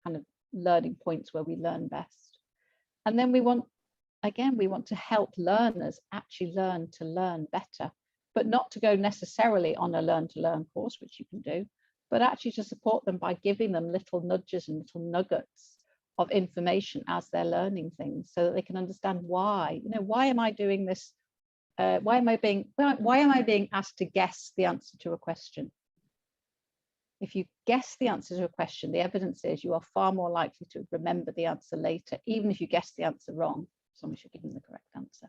of learning points where we learn best. And then we want to help learners actually learn to learn better, but not to go necessarily on a learn to learn course, which you can do, but actually to support them by giving them little nudges and little nuggets of information as they're learning things, so that they can understand why. Why am I doing this? Why am I being asked to guess the answer to a question? If you guess the answer to a question, the evidence is you are far more likely to remember the answer later, even if you guess the answer wrong, as long as you're given the correct answer.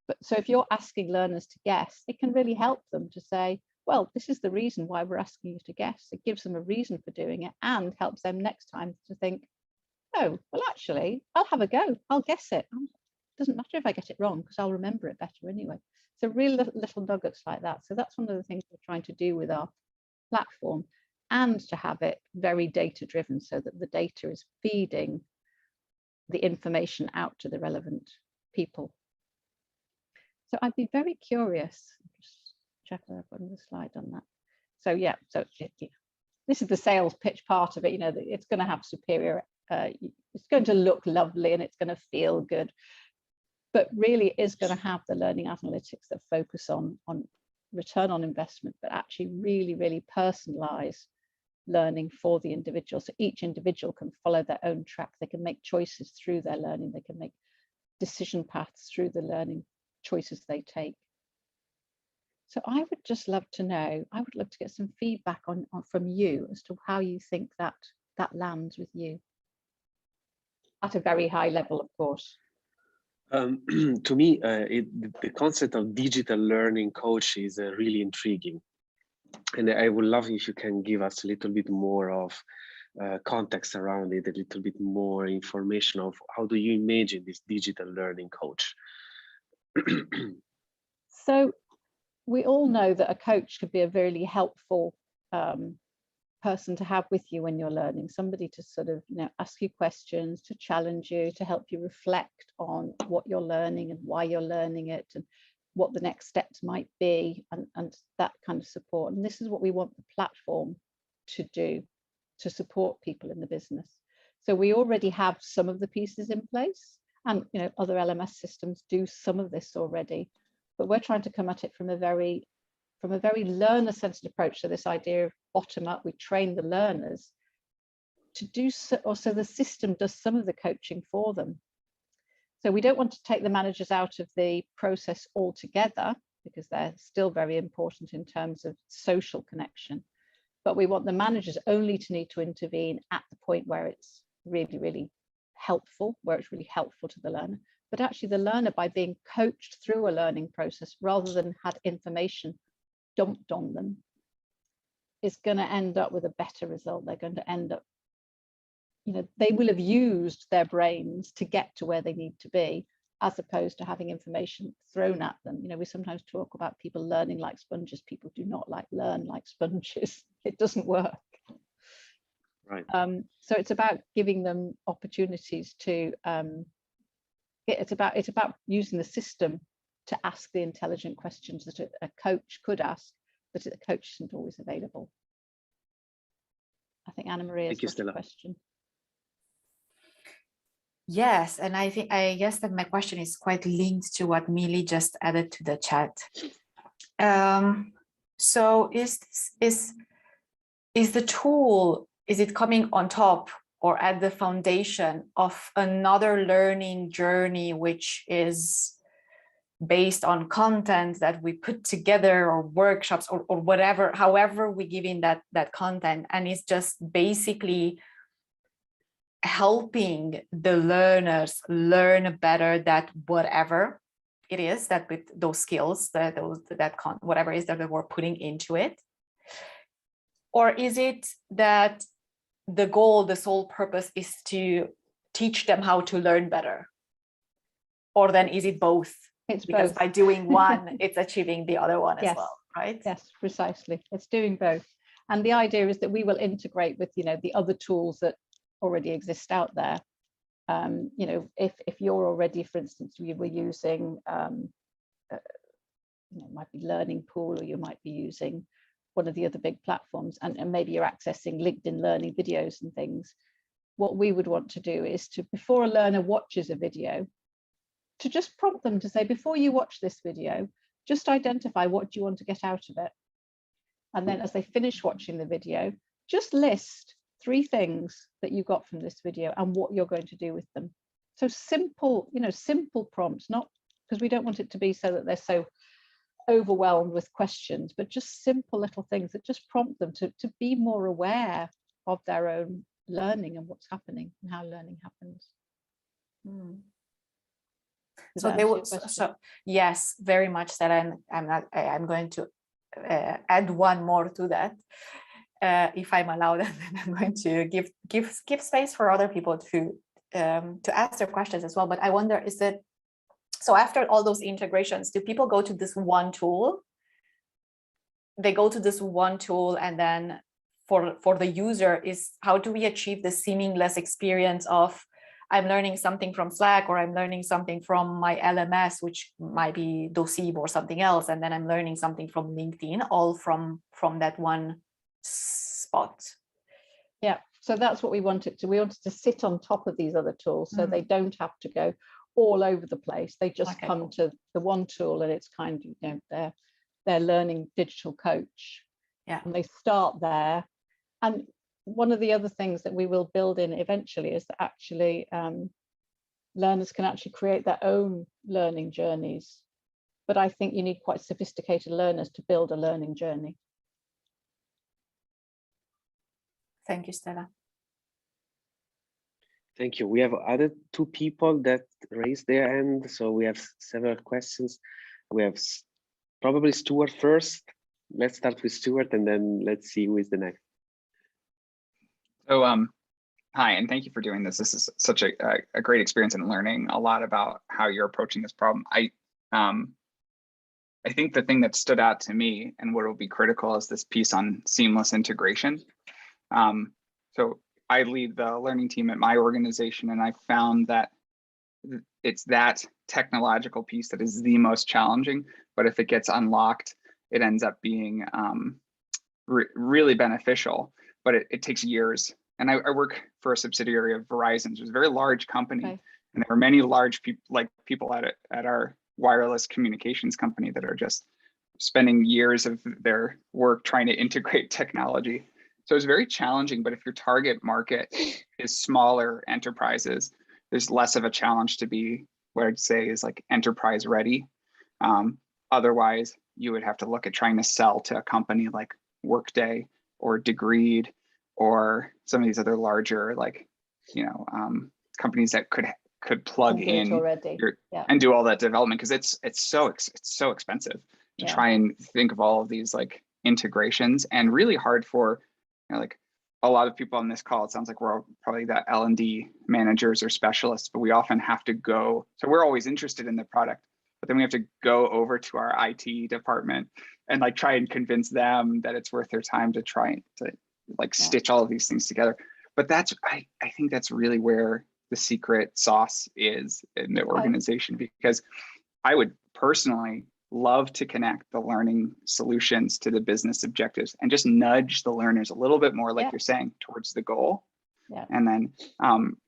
But so if you're asking learners to guess, it can really help them to say, well, this is the reason why we're asking you to guess. It gives them a reason for doing it and helps them next time to think, oh, well, actually, I'll have a go. I'll guess it. It doesn't matter if I get it wrong because I'll remember it better anyway. So real little nuggets like that. So that's one of the things we're trying to do with our platform. and to have it very data driven so that the data is feeding the information out to the relevant people. So I'd be very curious, just check that I've got another slide on that. So yeah, so this is the sales pitch part of it, you know, that it's going to have superior, it's going to look lovely and it's going to feel good, but really is going to have the learning analytics that focus on return on investment, but actually really personalize learning for the individual. So each individual can follow their own track. They can make choices through their learning. They can make decision paths through the learning choices they take. So I would just love to know, I would love to get some feedback on from you as to how you think that lands with you. At a very high level, of course. To me, the concept of digital learning coach is really intriguing. And I would love if you can give us a little bit more of context around it, a little bit more information of how do you imagine this digital learning coach? So we all know that a coach could be a very helpful person to have with you when you're learning, somebody to sort of, you know, ask you questions, to challenge you, to help you reflect on what you're learning and why you're learning it and what the next steps might be, and that kind of support. And this is what we want the platform to do, to support people in the business. So we already have some of the pieces in place, and you know, other LMS systems do some of this already, but we're trying to come at it from a very learner-centered approach. So this idea of bottom up, we train the learners to do so, or so the system does some of the coaching for them. So we don't want to take the managers out of the process altogether, because they're still very important in terms of social connection. But we want the managers only to need to intervene at the point where it's really helpful, where it's really helpful to the learner. But actually the learner, by being coached through a learning process rather than had information dumped on them, is going to end up with a better result. They're going to end up, you know, they will have used their brains to get to where they need to be, as opposed to having information thrown at them. You know, we sometimes talk about people learning like sponges. People do not learn like sponges. It doesn't work. Right. So it's about giving them opportunities to, it's about using the system to ask the intelligent questions that a coach could ask, but the coach isn't always available. I think Anna Maria has got a question. Yes, and I guess that my question is quite linked to what Millie just added to the chat. So is the tool, is it coming on top or at the foundation of another learning journey, which is based on content that we put together, or workshops, or whatever, however we give in that content, and it's just basically helping the learners learn better, that whatever it is, that with those skills, whatever it is that we're putting into it? Or is it that the goal, the sole purpose is to teach them how to learn better? Or then is it both? It's because both. by doing one, it's achieving the other one Yes. as well, right? Yes, precisely. It's doing both. And the idea is that we will integrate with, you know, the other tools that already exist out there. You know, if you're already, for instance, we were using, you know, it might be Learning Pool, or you might be using one of the other big platforms, and maybe you're accessing LinkedIn Learning videos and things. What we would want to do is to, before a learner watches a video, to just prompt them to say, before you watch this video, just identify what you want to get out of it. And then as they finish watching the video, just list 3 things that you got from this video and what you're going to do with them. So simple, you know, simple prompts, not because we don't want it to be so that they're so overwhelmed with questions, but just simple little things that just prompt them to be more aware of their own learning and what's happening and how learning happens. So they would, so yes, very much that. I'm going to add one more to that, if I'm allowed, and then I'm going to give space for other people to ask their questions as well. But I wonder, is that, so after all those integrations, do people go to this one tool? They go to this one tool, and then for the user is, how do we achieve the seamless experience of I'm learning something from Slack, or I'm learning something from my LMS, which might be Docebo or something else, and then I'm learning something from LinkedIn, all from that one spot. Yeah, so that's what we wanted to. We wanted to sit on top of these other tools, so they don't have to go all over the place. They just come to the one tool, and it's kind of, you know, their learning digital coach. Yeah, and they start there. And one of the other things that we will build in eventually is that actually learners can actually create their own learning journeys. But I think you need quite sophisticated learners to build a learning journey. thank you, Stella. Thank you. We have other two people that raised their hand, so we have several questions. We have probably Stuart first. Let's start with Stuart, and then let's see who is the next. So, hi, and thank you for doing this. This is such a great experience in learning a lot about how you're approaching this problem. I think the thing that stood out to me and what will be critical is this piece on seamless integration. So I lead the learning team at my organization, and I found that it's that technological piece that is the most challenging, but if it gets unlocked, it ends up being really beneficial, but it takes years. And I work for a subsidiary of Verizon, which is a very large company, and there are many large people at our wireless communications company that are just spending years of their work trying to integrate technology. So it's very challenging, but if your target market is smaller enterprises, there's less of a challenge to be what I'd say is like enterprise ready. Otherwise, you would have to look at trying to sell to a company like Workday or Degreed or some of these other larger, like, you know, companies that could plug in and do all that development, because it's so expensive to try and think of all of these like integrations, and really hard for, you know, like a lot of people on this call, it sounds like we're all probably that L&D managers or specialists, but we often have to go. So we're always interested in the product, but then we have to go over to our IT department and like try and convince them that it's worth their time to try to like stitch all of these things together. But that's, I think that's really where the secret sauce is in the organization, because I would personally love to connect the learning solutions to the business objectives and just nudge the learners a little bit more, like you're saying, towards the goal. And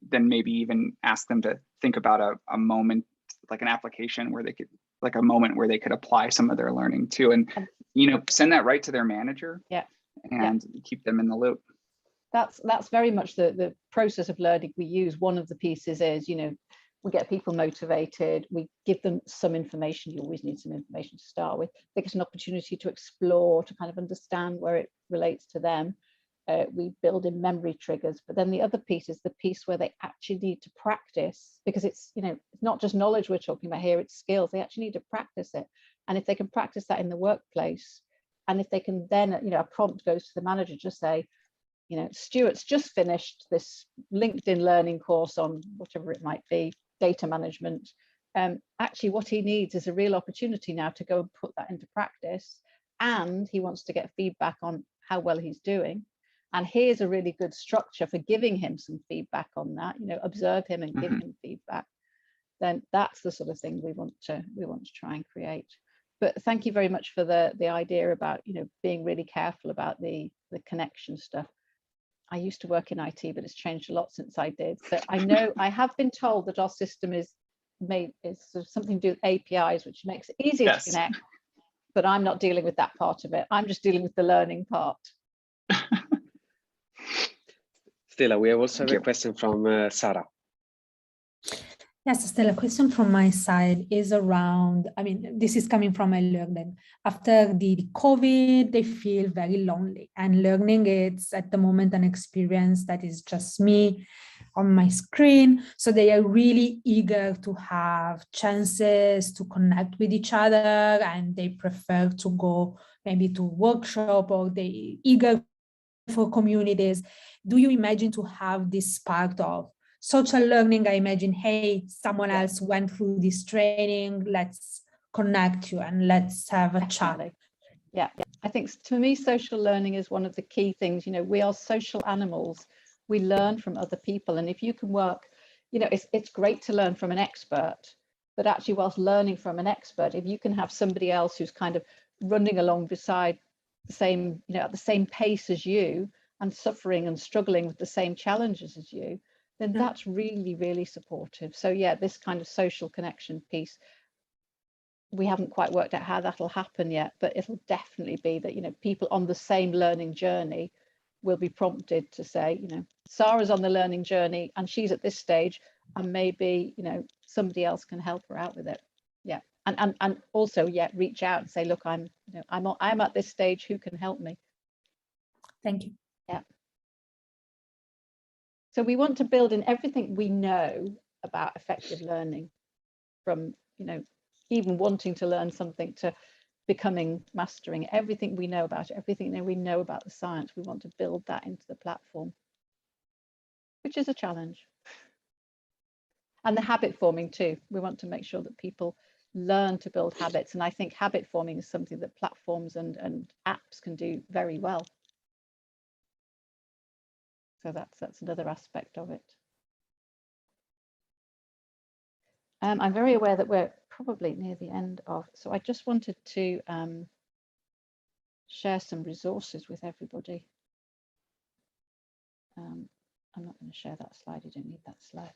then maybe even ask them to think about a moment, like an application where they could, like a moment where they could apply some of their learning too, and, you know, send that right to their manager and keep them in the loop. That's very much the process of learning we use. One of the pieces is, you know, we get people motivated, we give them some information. You always need some information to start with. They get an opportunity to explore, to kind of understand where it relates to them. We build in memory triggers, but then the other piece is the piece where they actually need to practice, because it's, you know, it's not just knowledge we're talking about here, it's skills. They actually need to practice it. And if they can practice that in the workplace, and if they can then, you know, a prompt goes to the manager, just say, you know, Stuart's just finished this LinkedIn learning course on whatever it might be, data management. Actually, what he needs is a real opportunity now to go and put that into practice. And he wants to get feedback on how well he's doing. And here's a really good structure for giving him some feedback on that, you know, observe him and give him feedback. Then that's the sort of thing we want to try and create. But thank you very much for the idea about, you know, being really careful about the connection stuff. I used to work in IT, but it's changed a lot since I did. So I know I have been told that our system is sort of something to do with APIs, which makes it easier to connect. But I'm not dealing with that part of it. I'm just dealing with the learning part. Stella, we have also a question from Sarah. Yes, Stella, question from my side is around, I mean, this is coming from my learning. After the COVID, they feel very lonely, and learning it's at the moment an experience that is just me on my screen. So they are really eager to have chances to connect with each other, and they prefer to go maybe to workshop, or they eager for communities. Do you imagine to have this spark of social learning? I imagine, hey, someone else went through this training, let's connect you and let's have a chat. Yeah, I think to me, social learning is one of the key things. You know, we are social animals. We learn from other people. And if you can work, you know, it's great to learn from an expert, but actually whilst learning from an expert, if you can have somebody else who's kind of running along beside the same, you know, at the same pace as you and suffering and struggling with the same challenges as you, then that's really, really supportive. So yeah, this kind of social connection piece, we haven't quite worked out how that'll happen yet, but it'll definitely be that, you know, people on the same learning journey will be prompted to say, you know, Sarah's on the learning journey and she's at this stage, and maybe, you know, somebody else can help her out with it. Yeah. And also, yeah, reach out and say, look, I'm at this stage, who can help me? Thank you. Yeah. So we want to build in everything we know about effective learning, from, you know, even wanting to learn something to becoming, mastering, everything we know about it, everything that we know about the science, we want to build that into the platform, which is a challenge. And the habit forming too. We want to make sure that people learn to build habits. And I think habit forming is something that platforms and apps can do very well. So that's another aspect of it. I'm very aware that we're probably near the end of, so I just wanted to share some resources with everybody. I'm not going to share that slide. You don't need that slide.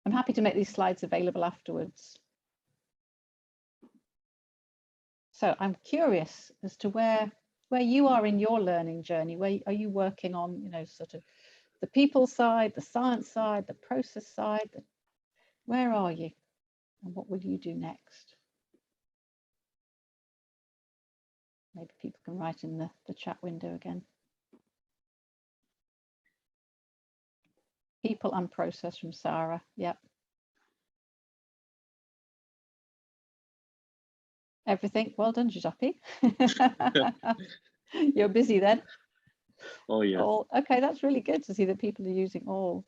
I'm happy to make these slides available afterwards. So I'm curious as to where you are in your learning journey. Where are you working on, you know, sort of the people side, the science side, the process side? Where are you, and what will you do next? Maybe people can write in the chat window again. People and process from Sarah. Yep. Everything. Well done, Giuseppe. You're busy then. Oh yeah. All. Okay, that's really good to see that people are using all.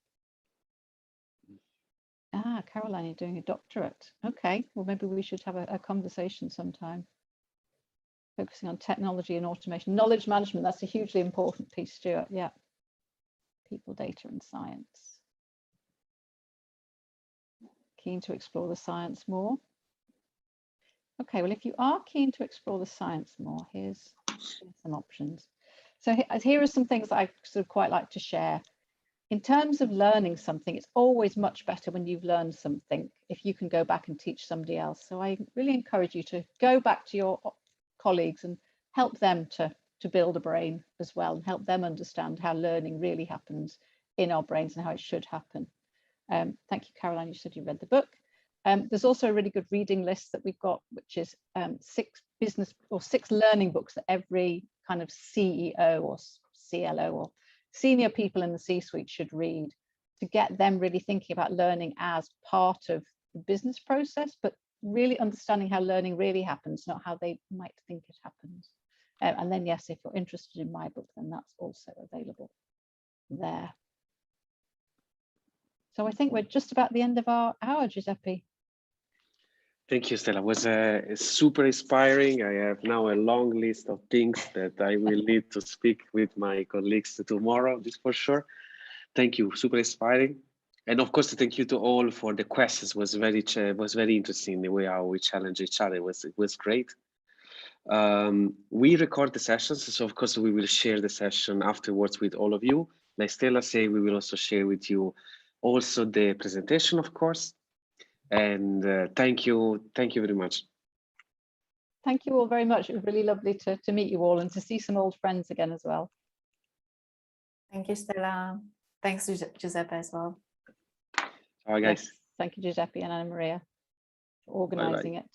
Ah, Caroline, you're doing a doctorate. Okay, well, maybe we should have a conversation sometime. Focusing on technology and automation. Knowledge management, that's a hugely important piece, Stuart. Yeah. People, data and science. Keen to explore the science more. Okay, well, if you are keen to explore the science more, here's some options. So here are some things that I sort of quite like to share. In terms of learning something, it's always much better when you've learned something if you can go back and teach somebody else. So I really encourage you to go back to your colleagues and help them to build a brain as well, and help them understand how learning really happens in our brains and how it should happen. Thank you, Caroline. You said you read the book. There's also a really good reading list that we've got, which is 6 learning books that every kind of CEO or CLO or senior people in the C-suite should read, to get them really thinking about learning as part of the business process, but really understanding how learning really happens, not how they might think it happens. And then, yes, if you're interested in my book, then that's also available there. So I think we're just about the end of our hour, Giuseppe. Thank you, Stella. It was super inspiring. I have now a long list of things that I will need to speak with my colleagues tomorrow, this for sure. Thank you, super inspiring. And of course, thank you to all for the questions. It was very interesting the way how we challenge each other. It was great. We record the sessions, so of course we will share the session afterwards with all of you. Like Stella said, we will also share with you also the presentation, of course. And thank you very much. Thank you all very much. It was really lovely to meet you all and to see some old friends again as well. Thank you, Stella. Thanks, Giuseppe, as well. All right, guys. Yes. Thank you, Giuseppe and Anna Maria, for organising it.